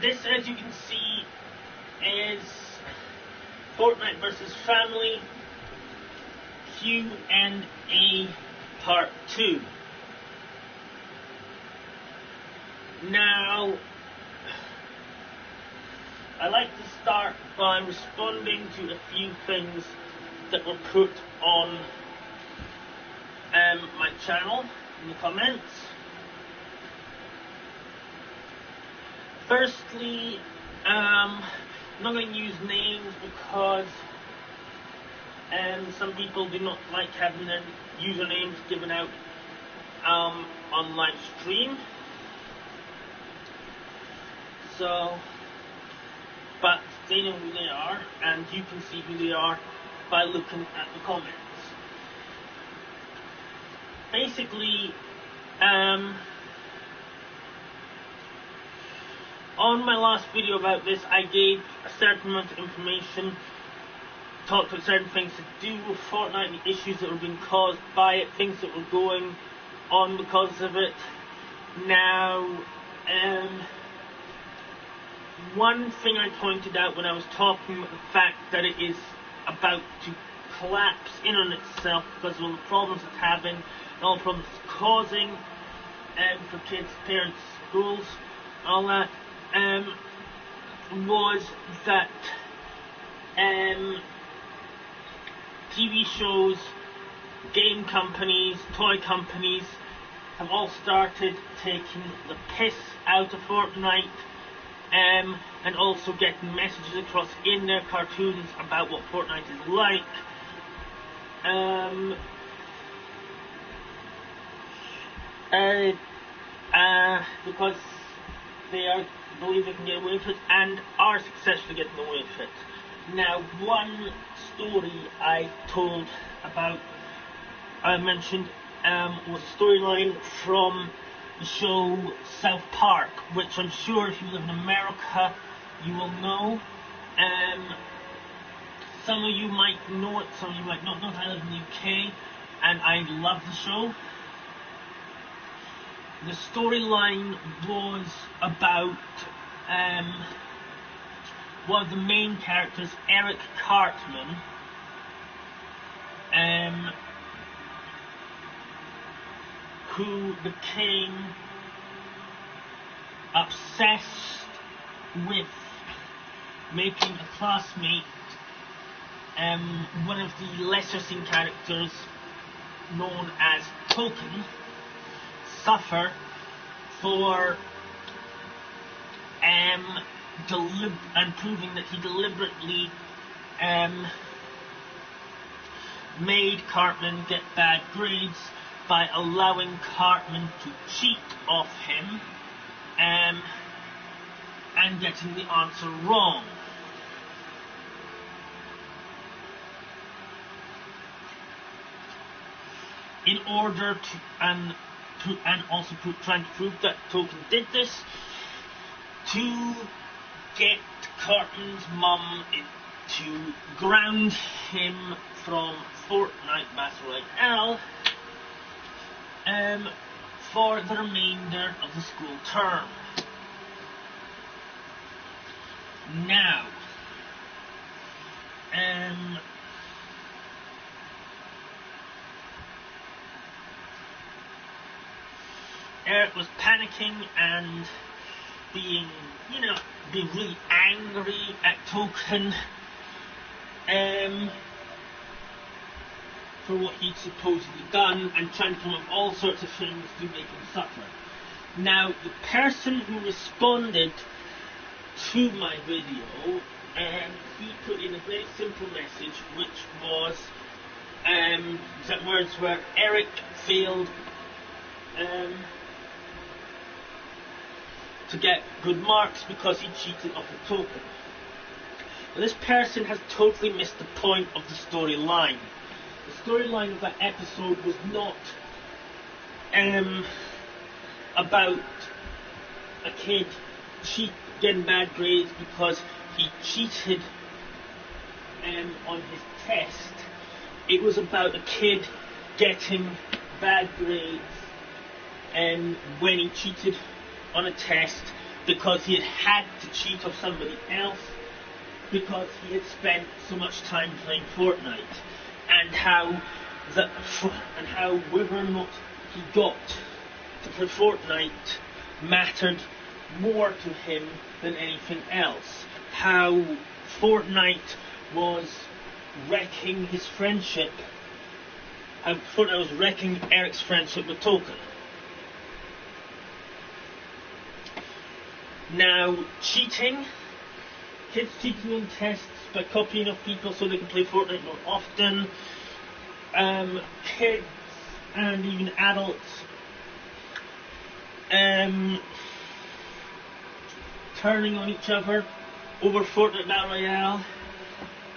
This, as you can see, is Fortnite vs. Family QAndA part 2. Now, I like to start by responding to a few things that were put on my channel in the comments. Firstly, I'm not going to use names because some people do not like having their usernames given out on live stream. So, but they know who they are, and you can see who they are by looking at the comments. Basically, on my last video about this, I gave a certain amount of information, talked about certain things to do with Fortnite, the issues that were being caused by it, things that were going on because of it. Now, one thing I pointed out when I was talking about the fact that it is about to collapse in on itself because of all the problems it's having, and all the problems it's causing for kids, parents, schools, all that, was that TV shows, game companies, toy companies have all started taking the piss out of Fortnite, and also getting messages across in their cartoons about what Fortnite is like. Because they believe they can get away with it, and are successfully getting away with it. Now, one story I told about, I mentioned, was a storyline from the show South Park, which I'm sure if you live in America, you will know. Some of you might know it, some of you might not know it. I live in the UK, and I love the show. The storyline was about one of the main characters, Eric Cartman, who became obsessed with making a classmate, one of the lesser seen characters known as Token, suffer for and proving that he deliberately made Cartman get bad grades by allowing Cartman to cheat off him and getting the answer wrong. In order to and also trying to prove that Token did this, to get Cartman's mum to ground him from Fortnite Battle Royale for the remainder of the school term. Now, Eric was panicking and being really angry at Token for what he'd supposedly done, and trying to come up with all sorts of things to make him suffer. Now, the person who responded to my video, he put in a very simple message, which was that words were Eric failed to get good marks because he cheated off a Token. Now, this person has totally missed the point of the storyline. The storyline of that episode was not about a kid getting bad grades because he cheated on his test. It was about a kid getting bad grades when he cheated on a test because he had to cheat off somebody else because he had spent so much time playing Fortnite, and how whether or not he got to play Fortnite mattered more to him than anything else. How Fortnite was wrecking his friendship. How Fortnite was wrecking Eric's friendship with Token. Now, cheating. Kids cheating on tests by copying off people so they can play Fortnite more often. Kids and even adults turning on each other over Fortnite Battle Royale.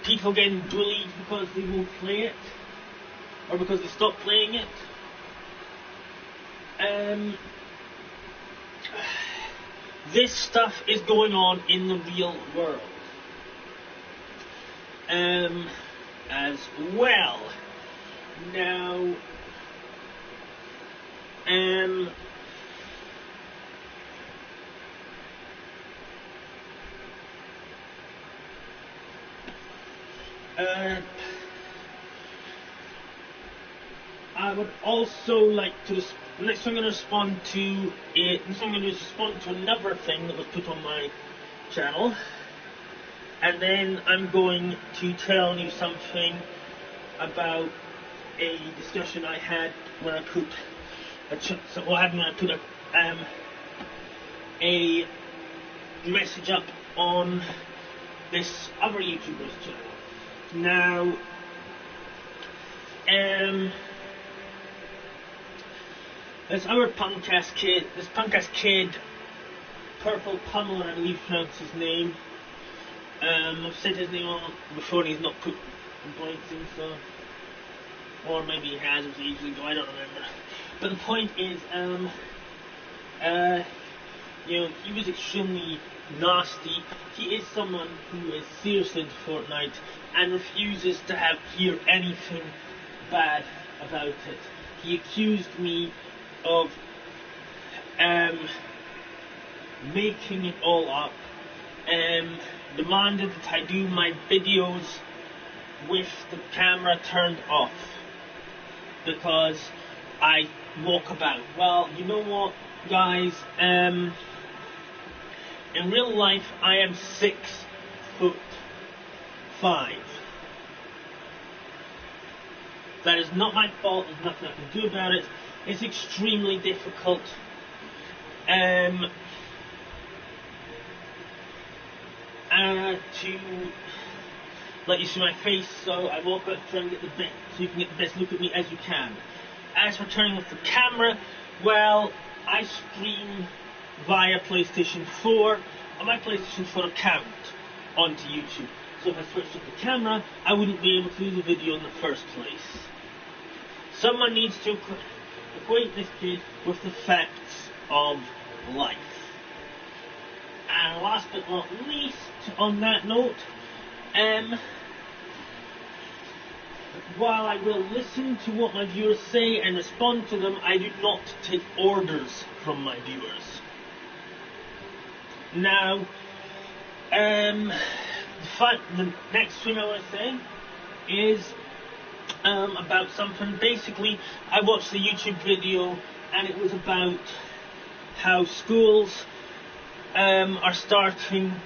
People getting bullied because they won't play it, or because they stop playing it. This stuff is going on in the real world as well. Now, I would also like to. Next, I'm going to respond to it. Next, I'm going to respond to another thing that was put on my channel, and then I'm going to tell you something about a discussion I had when I put a message up on this other YouTuber's channel. Now, this punk ass kid, Purple Pummel, I believe pronounced his name. I've said his name on before and he's not put points in, so, or maybe he has, it was ages ago, I don't remember. But the point is, he was extremely nasty. He is someone who is seriously into Fortnite and refuses to hear anything bad about it. He accused me of making it all up, demanded that I do my videos with the camera turned off because I walk about. Well, you know what, guys, in real life I am 6'5". That is not my fault, there's nothing I can do about it. It's extremely difficult to let you see my face, so I walk out to try and get the best, so you can get the best look at me as you can. As for turning off the camera, well, I stream via PlayStation 4 on my PlayStation 4 account onto YouTube. So if I switched off the camera, I wouldn't be able to do the video in the first place. Someone needs to equate this kid with the facts of life. And last but not least, on that note, while I will listen to what my viewers say and respond to them, I do not take orders from my viewers. Now, the next thing I want to say is about something. Basically, I watched the YouTube video and it was about how schools are starting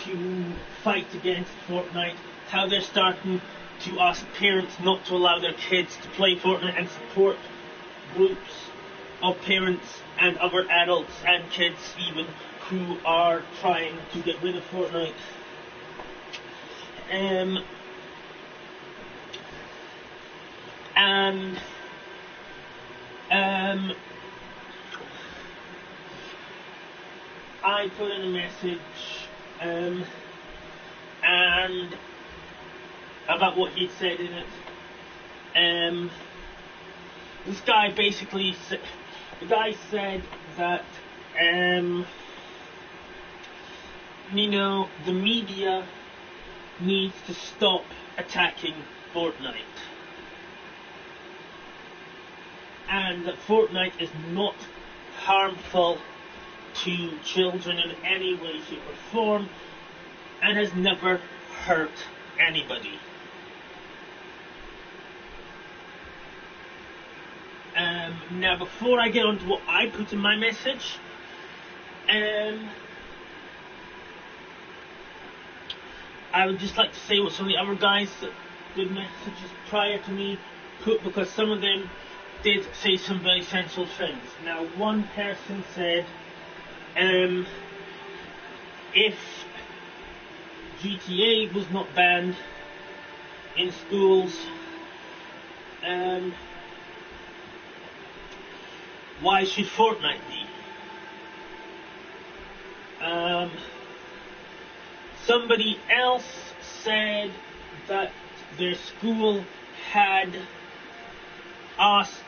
to fight against Fortnite, how they're starting to ask parents not to allow their kids to play Fortnite and support groups of parents and other adults and kids even who are trying to get rid of Fortnite. And I put in a message and about what he'd said in it. This guy basically said, the guy said that the media needs to stop attacking Fortnite, and that Fortnite is not harmful to children in any way, shape or form, and has never hurt anybody. Now, before I get on to what I put in my message, I would just like to say what some of the other guys that did messages prior to me put, because some of them did say some very sensible things. Now, one person said, if GTA was not banned in schools, why should Fortnite be? Somebody else said that their school had asked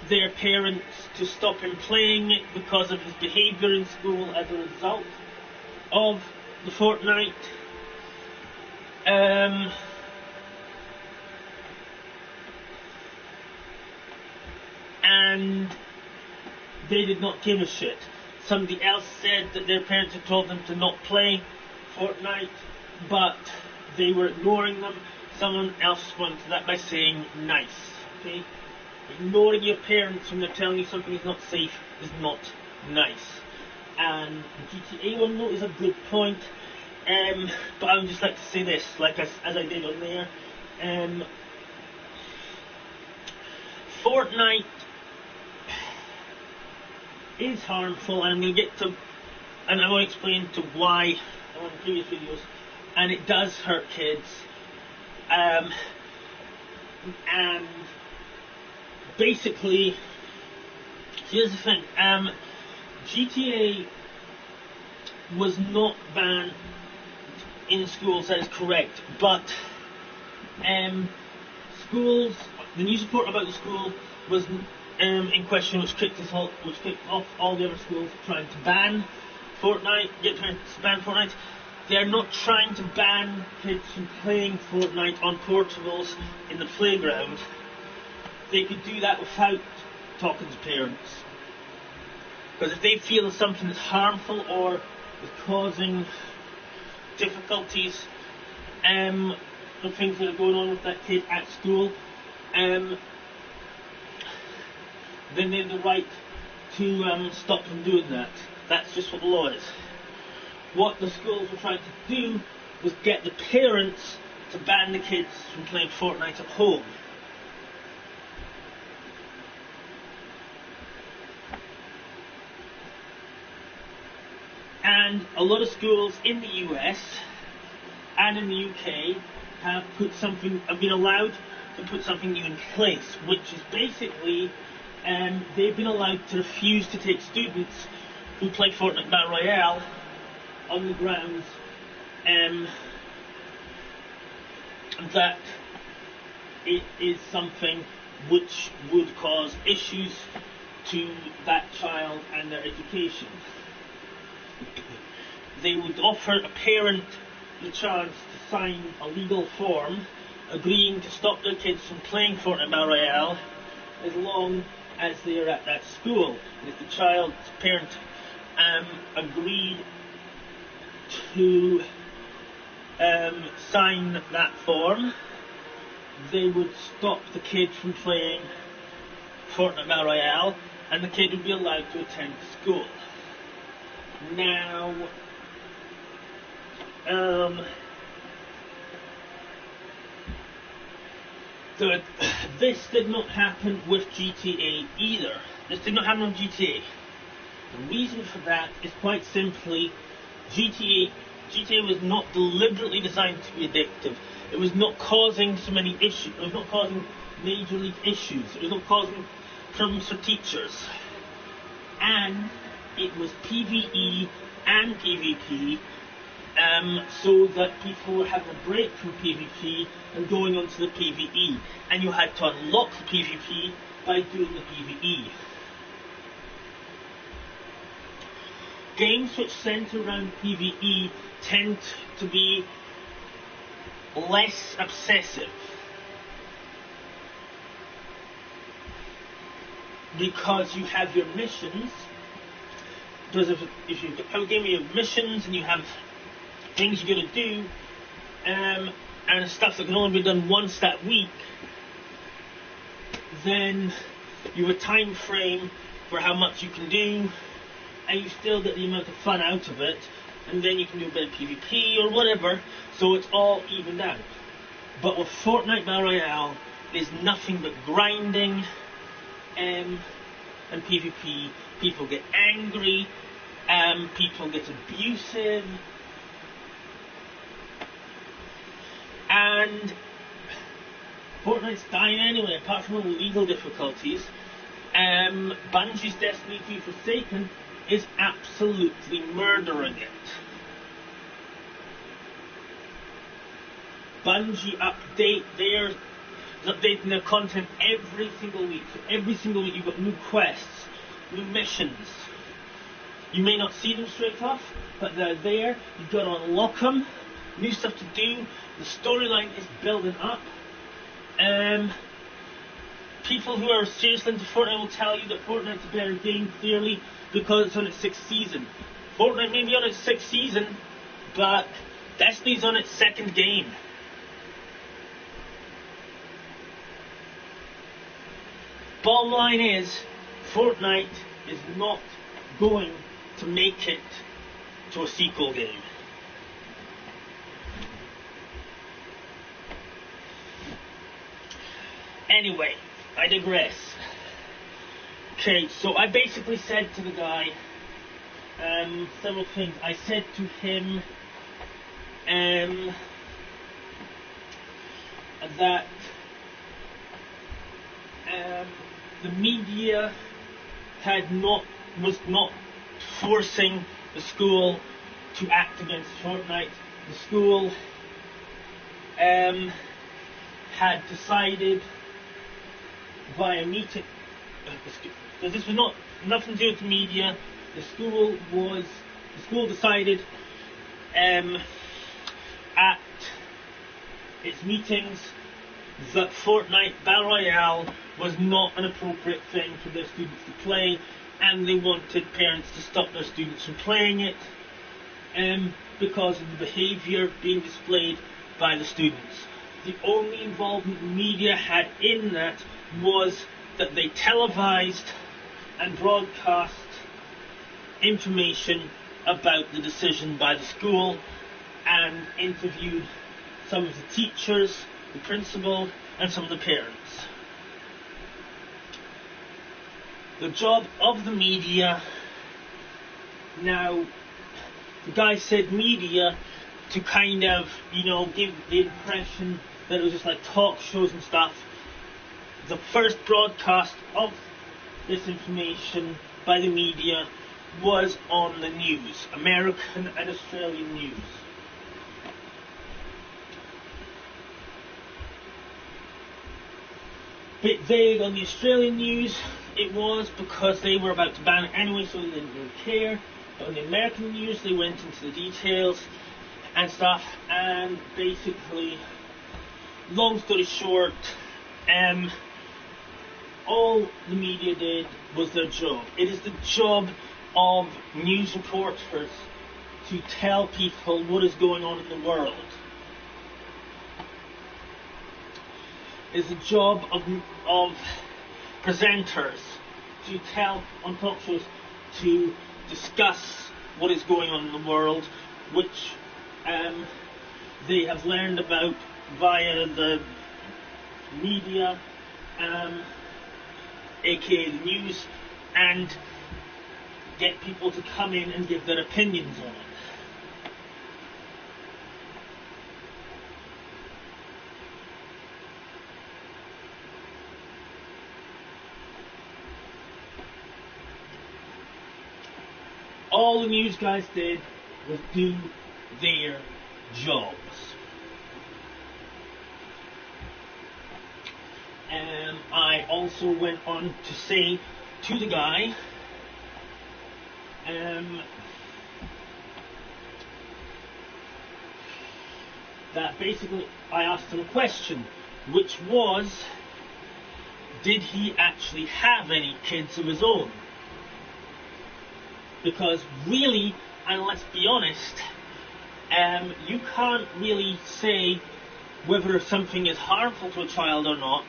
their parents to stop him playing it because of his behaviour in school as a result of the Fortnite. And they did not give a shit. Somebody else said that their parents had told them to not play Fortnite, but they were ignoring them. Someone else responded to that by saying nice. Okay? Ignoring your parents when they're telling you something is not safe is not nice. And the GTA one note is a good point, but I would just like to say this, like as I did on there. Fortnite is harmful, and I'm going to get to, and I will explain to why on previous videos, and it does hurt kids, and basically, here's the thing, GTA was not banned in schools, that is correct, but schools, the news report about the school was in question, which kicked off all the other schools trying to ban Fortnite, They're not trying to ban kids from playing Fortnite on portables in the playground. They could do that without talking to parents. Because if they feel something is harmful or is causing difficulties, the things that are going on with that kid at school, then they have the right to stop them doing that. That's just what the law is. What the schools were trying to do was get the parents to ban the kids from playing Fortnite at home. And a lot of schools in the US and in the UK have been allowed to put something new in place, which is basically they've been allowed to refuse to take students who play Fortnite Battle Royale on the grounds that it is something which would cause issues to that child and their education. They would offer a parent the chance to sign a legal form agreeing to stop their kids from playing Fortnite Battle Royale as long as they are at that school. And if the child's parent agreed to sign that form, they would stop the kid from playing Fortnite Battle Royale, and the kid would be allowed to attend school. Now, this did not happen with GTA either. This did not happen with GTA. The reason for that is quite simply, GTA was not deliberately designed to be addictive. It was not causing so many issues. It was not causing major league issues. It was not causing problems for teachers. And it was PvE and PvP, so that people were having a break from PvP and going on to the PvE. And you had to unlock the PvP by doing the PvE. Games which centre around PvE tend to be less obsessive. because you have your missions. Because if you have a game where you have missions and you have things you got to do, and stuff that can only be done once that week, then you have a time frame for how much you can do, and you still get the amount of fun out of it, and then you can do a bit of PvP or whatever, so it's all evened out. But with Fortnite Battle Royale, there's nothing but grinding and PvP. People get angry, people get abusive, and Fortnite's dying anyway, apart from all the legal difficulties. Bungie's Destiny 2 Forsaken is absolutely murdering it. Bungie is updating their content every single week. So every single week you've got new quests, new missions. You may not see them straight off, but they're there. You've got to unlock them. New stuff to do. The storyline is building up. People who are seriously into Fortnite will tell you that Fortnite's a better game, clearly, because it's on its 6th season. Fortnite may be on its 6th season, but Destiny's on its 2nd game. Bottom line is, Fortnite is not going to make it to a sequel game. Anyway, I digress. Okay, so I basically said to the guy several things. I said to him that the media was not forcing the school to act against Fortnite. The school had decided via meeting, because this was nothing to do with the media. The school decided at its meetings that Fortnite Battle Royale was not an appropriate thing for their students to play, and they wanted parents to stop their students from playing it because of the behaviour being displayed by the students. The only involvement the media had in that was that they televised and broadcast information about the decision by the school and interviewed some of the teachers, the principal, and some of the parents. The job of the media, now the guy said media to kind of, give the impression that it was just like talk shows and stuff. The first broadcast of this information by the media was on the news, American and Australian news. Bit vague on the Australian news, it was because they were about to ban it anyway, so they didn't really care. But on the American news, they went into the details and stuff, and basically, long story short, all the media did was their job. It is the job of news reporters to tell people what is going on in the world. It is the job of presenters to tell on talk shows, to discuss what is going on in the world, which they have learned about via the media, aka the news, and get people to come in and give their opinions on it. All the news guys did was do their jobs. I also went on to say to the guy that basically I asked him a question, which was, did he actually have any kids of his own? Because really, and let's be honest, you can't really say whether something is harmful to a child or not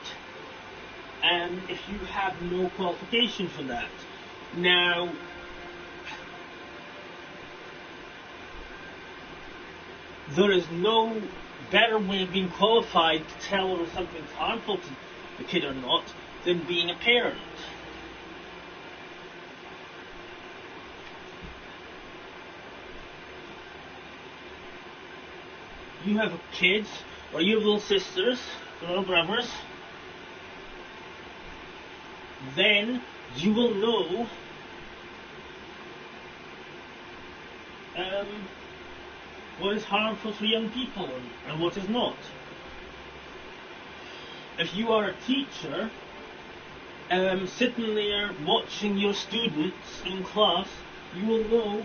if you have no qualification for that. Now, there is no better way of being qualified to tell whether something's harmful to the kid or not than being a parent. You have kids, or you have little sisters, or little brothers, then you will know what is harmful to young people and what is not. If you are a teacher, sitting there watching your students in class, you will know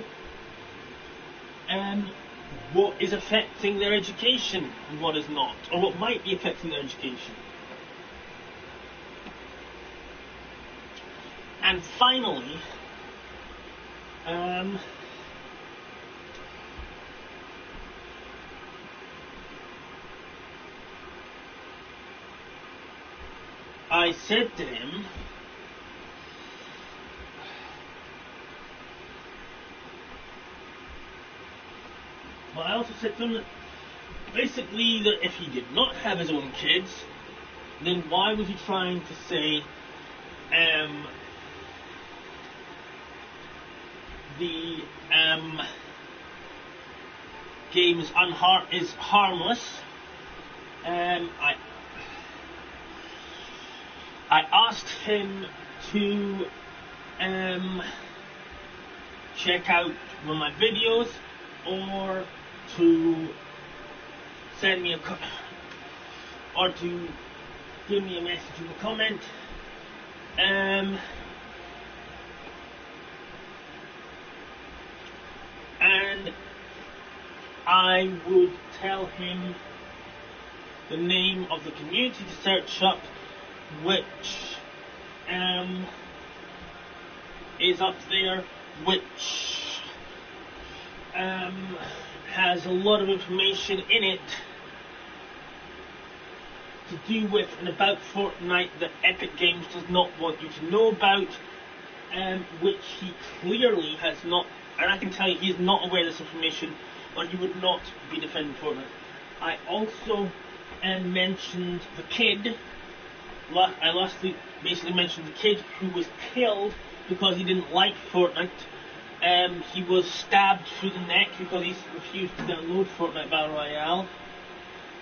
what is affecting their education and what is not, or what might be affecting their education. And finally, I said to him, well, I also said to him that basically that if he did not have his own kids, then why was he trying to say the game is harmless? I asked him to check out one of my videos, or to send me or to give me a message in a comment. And I would tell him the name of the community to search up, which is up there, which has a lot of information in it to do with and about Fortnite that Epic Games does not want you to know about, which he clearly has not, and I can tell you he is not aware of this information, or he would not be defending Fortnite. I also mentioned the kid. I lastly basically mentioned the kid who was killed because he didn't like Fortnite. He was stabbed through the neck because he refused to download Fortnite Battle Royale.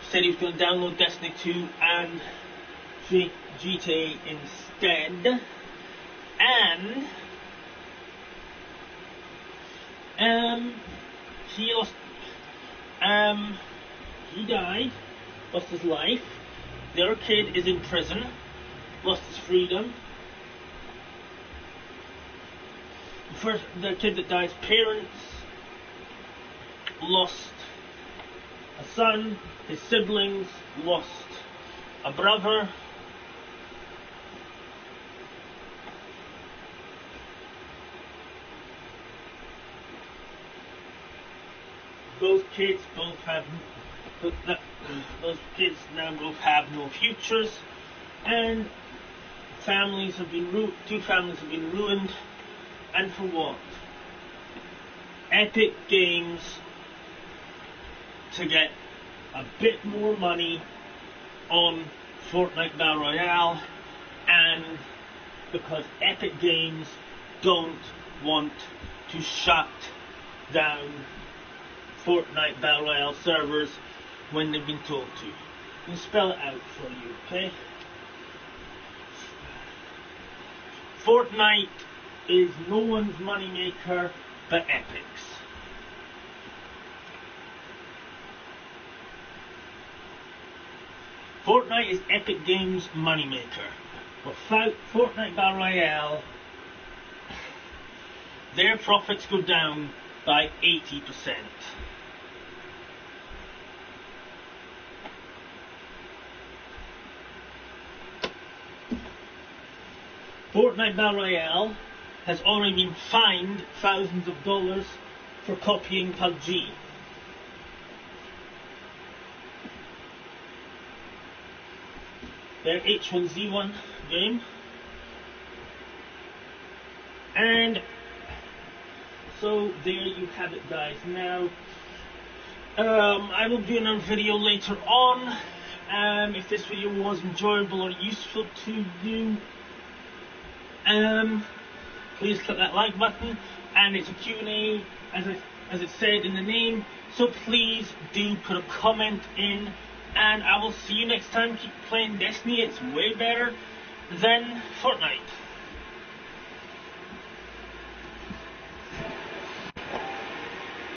He said he was going to download Destiny 2 and GTA instead. And he lost. He died, lost his life. The other kid is in prison, lost his freedom. The kid that died's parents lost a son, his siblings lost a brother. Those kids both have those kids now both have no futures, and families have been two families have been ruined. And for what? Epic Games to get a bit more money on Fortnite Battle Royale, and because Epic Games don't want to shut down Fortnite Battle Royale servers when they've been told to. I'll spell it out for you, okay? Fortnite is no one's moneymaker but Epic's. Fortnite is Epic Games' moneymaker. Without Fortnite Battle Royale, their profits go down by 80%. Fortnite Battle Royale has already been fined thousands of dollars for copying PUBG. Their H1Z1 game. And so there you have it, guys. Now, I will do another video later on. If this video was enjoyable or useful to you, please click that like button. And it's a Q&A, as it said in the name. So please do put a comment in, and I will see you next time. Keep playing Destiny. It's way better than Fortnite.